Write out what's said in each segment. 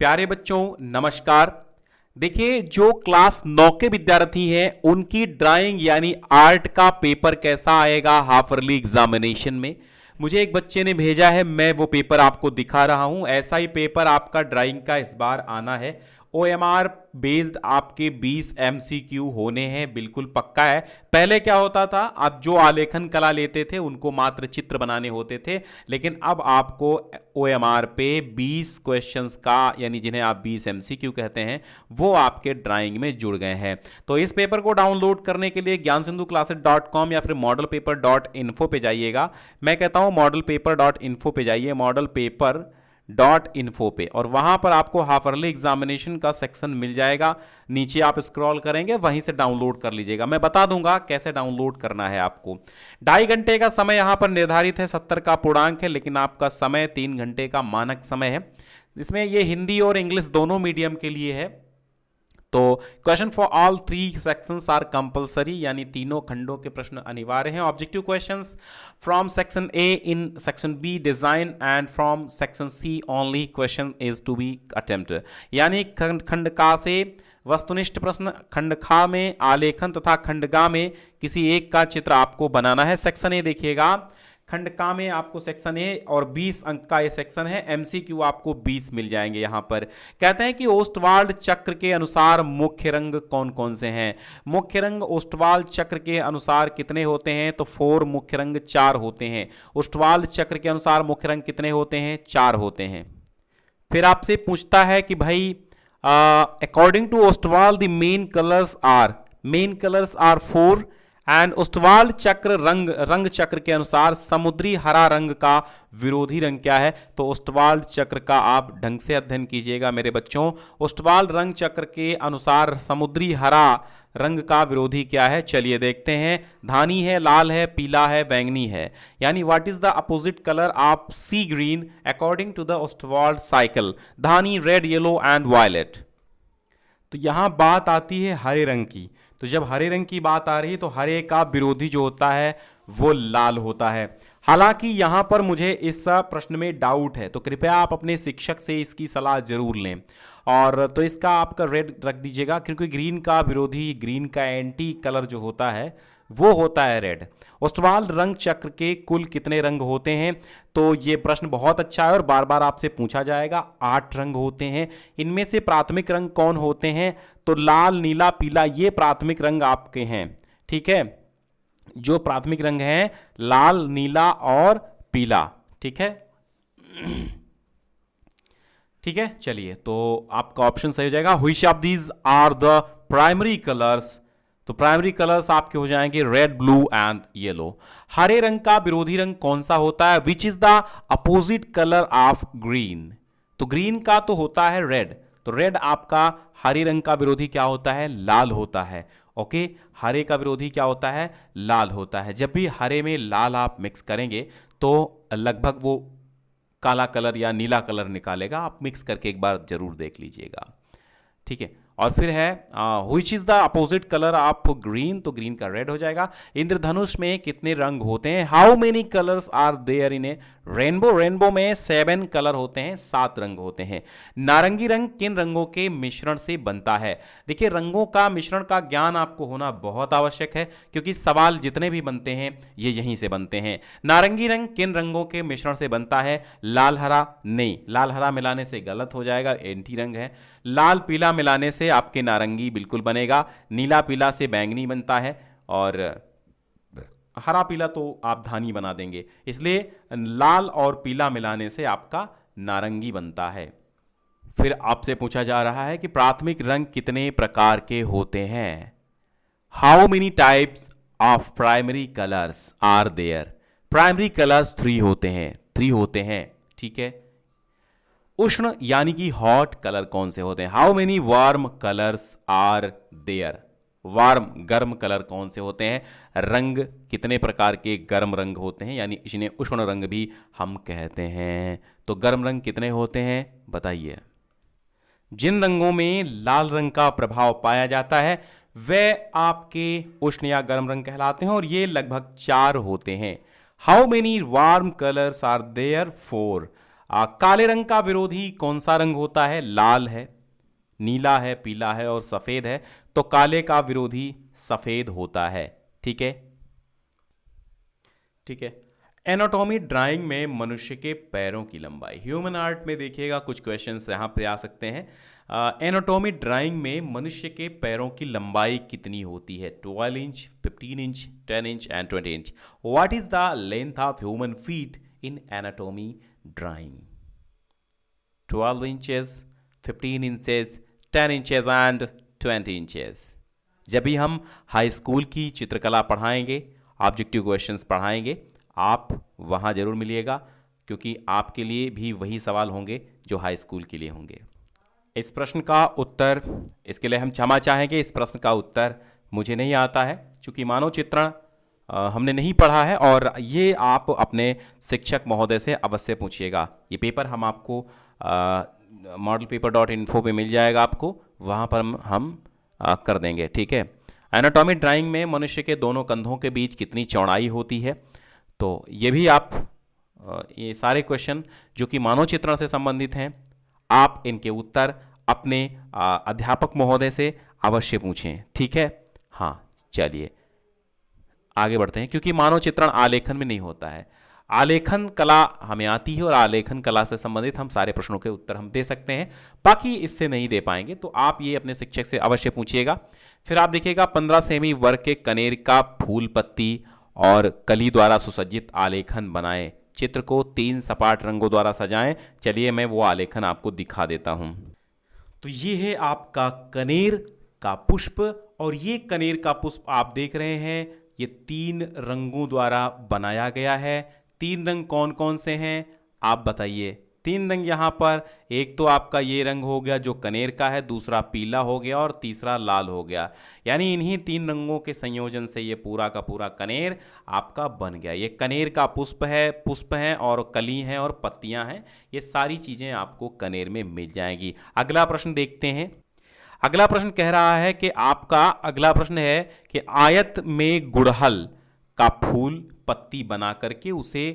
प्यारे बच्चों नमस्कार। देखिए, जो क्लास 9 के विद्यार्थी हैं उनकी ड्राइंग यानी आर्ट का पेपर कैसा आएगा हाफ ईयरली एग्जामिनेशन में, मुझे एक बच्चे ने भेजा है, मैं वो पेपर आपको दिखा रहा हूं। ऐसा ही पेपर आपका ड्राइंग का इस बार आना है। OMR बेस्ड आपके 20 MCQ होने हैं, बिल्कुल पक्का है। पहले क्या होता था, आप जो आलेखन कला लेते थे उनको मात्र चित्र बनाने होते थे, लेकिन अब आपको OMR पे 20 क्वेश्चंस का, यानी जिन्हें आप 20 MCQ कहते हैं, वो आपके ड्राइंग में जुड़ गए हैं। तो इस पेपर को डाउनलोड करने के लिए ज्ञानसिंधु-क्लासेस.com या फिर modelpaper.info पे जाइएगा। मैं कहता हूं modelpaper.info पे जाइए, modelpaper.info पे, और वहां पर आपको हाफ ईयरली एग्जामिनेशन का सेक्शन मिल जाएगा। नीचे आप स्क्रॉल करेंगे, वहीं से डाउनलोड कर लीजिएगा। मैं बता दूंगा कैसे डाउनलोड करना है आपको। 2.5 घंटे का समय यहां पर निर्धारित है, 70 का पूर्णांक है, लेकिन आपका समय 3 घंटे का मानक समय है। इसमें ये हिंदी और इंग्लिश दोनों मीडियम के लिए है। तो question for all 3 sections are compulsory, यानी तीनों खंडों के प्रश्न अनिवार्य हैं। Objective questions from section A in section B design and from section C only question is to be attempt, यानी खंड का से वस्तुनिष्ठ प्रश्न, खंड खा में आलेखन तथा खंड गा में किसी एक का चित्र आपको बनाना है। सेक्शन ए देखिएगा, खंड का में आपको सेक्शन ए और 20 अंक का ये सेक्शन है। MCQ आपको 20 मिल जाएंगे। यहां पर कहते हैं कि ओस्टवाल्ड चक्र के अनुसार मुख्य रंग कौन कौन से हैं। मुख्य रंग ओस्टवाल्ड चक्र के अनुसार कितने होते हैं, तो 4 मुख्य रंग 4 होते हैं। ओस्टवाल्ड चक्र के अनुसार मुख्य रंग कितने होते हैं, 4 होते हैं। फिर आपसे पूछता है कि भाई according to Ostwald the main colours are 4 and Ostwald चक्र रंग चक्र के अनुसार समुद्री हरा रंग का विरोधी रंग क्या है। तो ओस्टवाल्ड चक्र का आप ढंग से अध्ययन कीजिएगा मेरे बच्चों। ओस्टवाल्ड रंग चक्र के अनुसार समुद्री हरा रंग का विरोधी क्या है, चलिए देखते हैं। धानी है, लाल है, पीला है, बैंगनी है, यानी what is the opposite colour of sea green according to the Ostwald cycle. धानी रेड, येलो एंड वायलेट। तो यहां बात आती है हरे रंग की। तो जब हरे रंग की बात आ रही है तो हरे का विरोधी जो होता है वो लाल होता है। हालांकि यहां पर मुझे इस प्रश्न में डाउट है, तो कृपया आप अपने शिक्षक से इसकी सलाह जरूर लें। और तो इसका आपका रेड रख दीजिएगा, क्योंकि ग्रीन का विरोधी, ग्रीन का एंटी कलर जो होता है वो होता है रेड। ओस्टवाल्ड रंग चक्र के कुल कितने रंग होते हैं, तो ये प्रश्न बहुत अच्छा है और बार बार आपसे पूछा जाएगा। 8 रंग होते हैं। इनमें से प्राथमिक रंग कौन होते हैं, तो लाल, नीला, पीला, ये प्राथमिक रंग आपके हैं। ठीक है, जो प्राथमिक रंग हैं लाल, नीला और पीला। ठीक है, ठीक है, चलिए तो आपका ऑप्शन सही हो जाएगा। Which of these are the primary colours, तो प्राइमरी कलर्स आपके हो जाएंगे रेड, ब्लू एंड येलो। हरे रंग का विरोधी रंग कौन सा होता है, which is the opposite colour of green, तो ग्रीन का तो होता है रेड, तो रेड आपका हरे रंग का विरोधी क्या होता है, लाल होता है। ओके, हरे का विरोधी क्या होता है, लाल होता है। जब भी हरे में लाल आप मिक्स करेंगे तो लगभग वो काला कलर या नीला कलर निकालेगा। आप मिक्स करके एक बार जरूर देख लीजिएगा। ठीक है, और फिर है which is the opposite colour of green, तो ग्रीन का रेड हो जाएगा। इंद्रधनुष में कितने रंग होते हैं, how many colours are there in a rainbow, rainbow में 7 कलर होते हैं, 7 रंग होते हैं। नारंगी रंग किन रंगों के मिश्रण से बनता है। देखिए, रंगों का मिश्रण का ज्ञान आपको होना बहुत आवश्यक है, क्योंकि सवाल जितने भी बनते हैं ये यहीं से बनते हैं। नारंगी रंग किन रंगों के मिश्रण से बनता है, लाल हरा, नहीं, लाल हरा मिलाने से गलत हो जाएगा, एंटी रंग है। लाल पीला मिलाने से आपके नारंगी बिल्कुल बनेगा। नीला पीला से बैंगनी बनता है, और हरा पीला तो आप धानी बना देंगे, इसलिए लाल और पीला मिलाने से आपका नारंगी बनता है। फिर आपसे पूछा जा रहा है कि प्राथमिक रंग कितने प्रकार के होते हैं, how many types of primary colours are there. Primary colours 3 होते हैं, 3 होते हैं। ठीक है, उष्ण यानी कि हॉट कलर कौन से होते हैं, how many warm colours are there. Warm गर्म कलर कौन से होते हैं, रंग कितने प्रकार के गर्म रंग होते हैं, यानी इन्हें उष्ण रंग भी हम कहते हैं। तो गर्म रंग कितने होते हैं बताइए। जिन रंगों में लाल रंग का प्रभाव पाया जाता है वे आपके उष्ण या गर्म रंग कहलाते हैं, और ये लगभग 4 होते हैं। How many warm colours are there, 4। काले रंग का विरोधी कौन सा रंग होता है? लाल है, नीला है, पीला है और सफेद है। तो काले का विरोधी सफेद होता है। ठीक है, ठीक है। एनाटॉमी ड्राइंग में मनुष्य के पैरों की लंबाई, ह्यूमन आर्ट में देखिएगा कुछ क्वेश्चंस यहाँ पे आ सकते हैं। एनाटॉमी ड्राइंग में मनुष्य के पैरों की लंबाई कितनी होती है? 12 inch, 15 inch, 10 inch and 20 inch. What is the length of human feet in anatomy drawing? 12 inches, 15 inches, 10 inches and 20 inches. जब भी हम हाई स्कूल की चित्रकला पढ़ाएंगे, ऑब्जेक्टिव क्वेश्चंस पढ़ाएंगे, आप वहाँ जरूर मिलिएगा, क्योंकि आपके लिए भी वही सवाल होंगे जो हाई स्कूल के लिए होंगे। इस प्रश्न का उत्तर, इसके लिए हम क्षमा चाहेंगे, इस प्रश्न का उत्तर मुझे नहीं आता है, क्योंकि मानव चित्रण हमने नहीं पढ़ा है। और ये आप अपने शिक्षक महोदय से अवश्य पूछिएगा। ये पेपर हम आपको modelpaper.info पे मिल जाएगा, आपको वहाँ पर हम कर देंगे। ठीक है। एनाटॉमी ड्राइंग में मनुष्य के दोनों कंधों के बीच कितनी चौड़ाई होती है? तो ये भी आप ये सारे क्वेश्चन जो कि मानव चित्रण से संबंधित हैं, आप इनके उत्तर अपने अध्यापक महोदय से अवश्य पूछें। ठीक है। हाँ, चलिए आगे बढ़ते हैं, क्योंकि मानव चित्रण आलेखन में नहीं होता है। आलेखन कला हमें आती है और आलेखन कला से संबंधित हम सारे प्रश्नों के उत्तर हम दे सकते हैं, बाकी इससे नहीं दे पाएंगे। तो आप ये अपने शिक्षक से अवश्य पूछिएगा। फिर आप देखिएगा 15 सेमी वर्ग के कनेर का फूल, पत्ती और कली द्वारा सुसज्जित आलेखन बनाएं। चित्र को 3 सपाट रंगों द्वारा सजाएं। चलिए मैं वो आलेखन आपको दिखा देता हूं। तो ये है आपका कनेर का पुष्प, और ये कनेर का पुष्प आप देख रहे हैं, ये 3 रंगों द्वारा बनाया गया है। 3 रंग कौन कौन से हैं आप बताइए? 3 रंग यहाँ पर, एक तो आपका ये रंग हो गया जो कनेर का है, दूसरा पीला हो गया और तीसरा लाल हो गया। यानी इन्हीं 3 रंगों के संयोजन से ये पूरा का पूरा कनेर आपका बन गया। ये कनेर का पुष्प है और कली हैं और पत्तियां हैं। ये सारी चीज़ें आपको कनेर में मिल जाएंगी। अगला प्रश्न देखते हैं। अगला प्रश्न कह रहा है कि आपका अगला प्रश्न है कि आयत में गुड़हल का फूल पत्ती बना करके उसे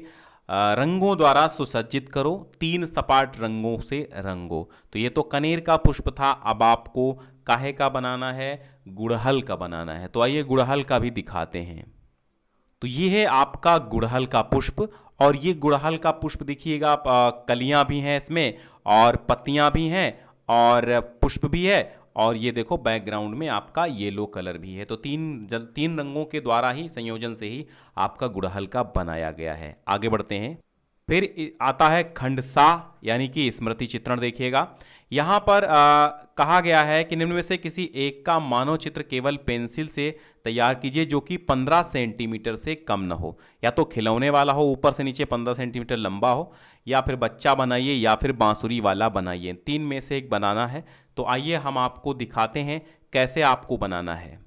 रंगों द्वारा सुसज्जित करो, 3 सपाट रंगों से रंगो। तो ये तो कनेर का पुष्प था, अब आपको काहे का बनाना है? गुड़हल का बनाना है। तो आइए गुड़हल का भी दिखाते हैं। तो ये है आपका गुड़हल का पुष्प, और ये गुड़हल का पुष्प देखिएगा आप, कलियां भी हैं इसमें और पत्तियां भी हैं और पुष्प भी है, और ये देखो बैकग्राउंड में आपका येलो कलर भी है। तो 3 रंगों के द्वारा ही, संयोजन से ही आपका गुड़हल का बनाया गया है। आगे बढ़ते हैं। फिर आता है खंड सा, यानी कि स्मृति चित्रण। देखिएगा यहाँ पर कहा गया है कि निम्न में से किसी एक का मानव चित्र केवल पेंसिल से तैयार कीजिए जो कि 15 सेंटीमीटर से कम न हो। या तो खिलौने वाला हो, ऊपर से नीचे 15 सेंटीमीटर लंबा हो, या फिर बच्चा बनाइए, या फिर बांसुरी वाला बनाइए। 3 में से एक बनाना है। तो आइए हम आपको दिखाते हैं कैसे आपको बनाना है।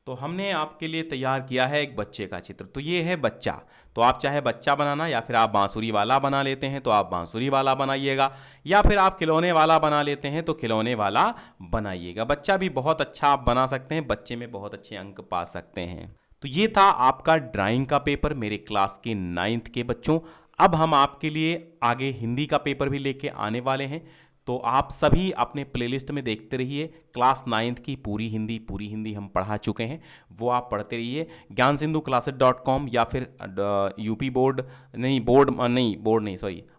तो हमने आपके लिए तैयार किया है एक बच्चे का चित्र। तो ये है बच्चा, तो आप चाहे बच्चा बनाना, या फिर आप बांसुरी वाला बना लेते हैं तो आप बांसुरी वाला बनाइएगा, या फिर आप खिलौने वाला बना लेते हैं तो खिलौने वाला बनाइएगा। बच्चा भी बहुत अच्छा आप बना सकते हैं, बच्चे में बहुत अच्छे अंक पा सकते हैं। तो ये था आपका ड्राइंग का पेपर मेरे क्लास के 9th के बच्चों। अब हम आपके लिए आगे हिंदी का पेपर भी लेके आने वाले हैं, तो आप सभी अपने प्लेलिस्ट में देखते रहिए। क्लास 9th की पूरी हिंदी हम पढ़ा चुके हैं, वो आप पढ़ते रहिए। ज्ञानसिंधु या फिर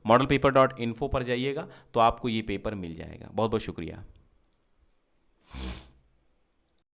modelpaper.info पर जाइएगा, तो आपको ये पेपर मिल जाएगा। बहुत बहुत शुक्रिया।